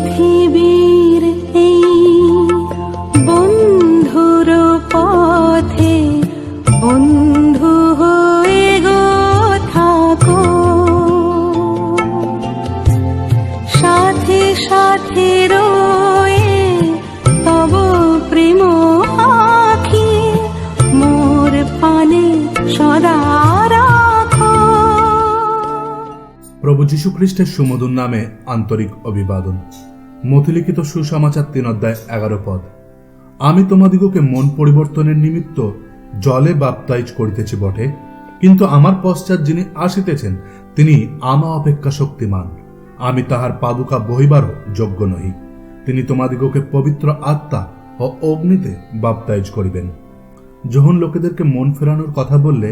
পৃথিবীর এই বন্ধুর পথে বন্ধু হয়ে গো থাকো, সাথে সাথে রয়ে তব প্রেম আঁখি মোর পানে সদা রাখো। প্রভু যীশু খ্রিস্টের সুমধুর নামে আন্তরিক অভিবাদন। মথিলিখিত সুসমাচার 3 অধ্যায় 11 পদ। আমি তোমাদিগকে মন পরিবর্তনের নিমিত্ত জলে বাপ্তাইজ করিতেছি বটে, কিন্তু আমার পশ্চাৎ যিনি আসিতেছেন তিনি আমা অপেক্ষা শক্তিমান, আমি তাহার পাদুকা বহিবারও যোগ্য নহি। তিনি তোমাদিগকে পবিত্র আত্মা ও অগ্নিতে বাপ্তাইজ করিবেন। যখন লোকেদেরকে মন ফেরানোর কথা বললে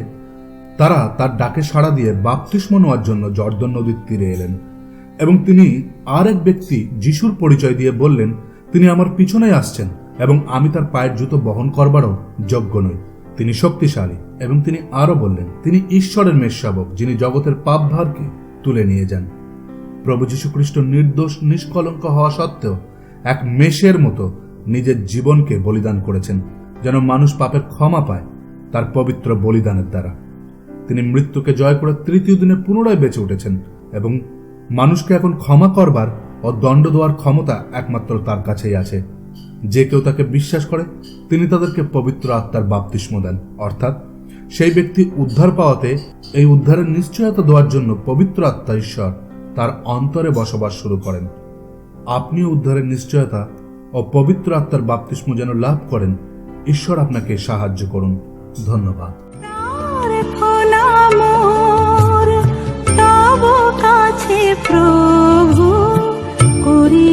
তারা তার ডাকে সাড়া দিয়ে বাপ্তিস্ম নেওয়ার জন্য জর্দন নদীর তীরে এলেন, এবং তিনি আর এক ব্যক্তি যিশুর পরিচয় দিয়ে বললেন, তিনি আমার পিছনে আসছেন এবং আমি তার পায়ের জুতো বহন করবারও যোগ্য নই। তিনি শক্তিশালী। এবং তিনি আরো বললেন, তিনি ঈশ্বরের মেষশাবক, যিনি জগতের পাপভারকে তুলে নিয়ে যান। প্রভু যীশু খ্রিস্ট নির্দোষ নিষ্কলঙ্ক হওয়া সত্ত্বেও এক মেষের মতো নিজের জীবনকে বলিদান করেছেন, যেন মানুষ পাপের ক্ষমা পায় তার পবিত্র বলিদানের দ্বারা। তিনি মৃত্যুকে জয় করে তৃতীয় দিনে পুনরায় বেঁচে উঠেছেন, এবং মানুষকে এখন ক্ষমা করবার ও দণ্ড দেওয়ার ক্ষমতা একমাত্র তার কাছেই আছে। যে কেউ তাকে বিশ্বাস করে তিনি তাদেরকে পবিত্র আত্মার বাপ্তিস্ম দেন, অর্থাৎ সেই ব্যক্তি উদ্ধার পাওয়াতে এই উদ্ধারের নিশ্চয়তা দেওয়ার জন্য পবিত্র আত্মা ঈশ্বর তার অন্তরে বসবাস শুরু করেন। আপনিও উদ্ধারের নিশ্চয়তা ও পবিত্র আত্মার বাপ্তিস্ম যেন লাভ করেন, ঈশ্বর আপনাকে সাহায্য করুন। ধন্যবাদ। তব কাছে প্রভু করি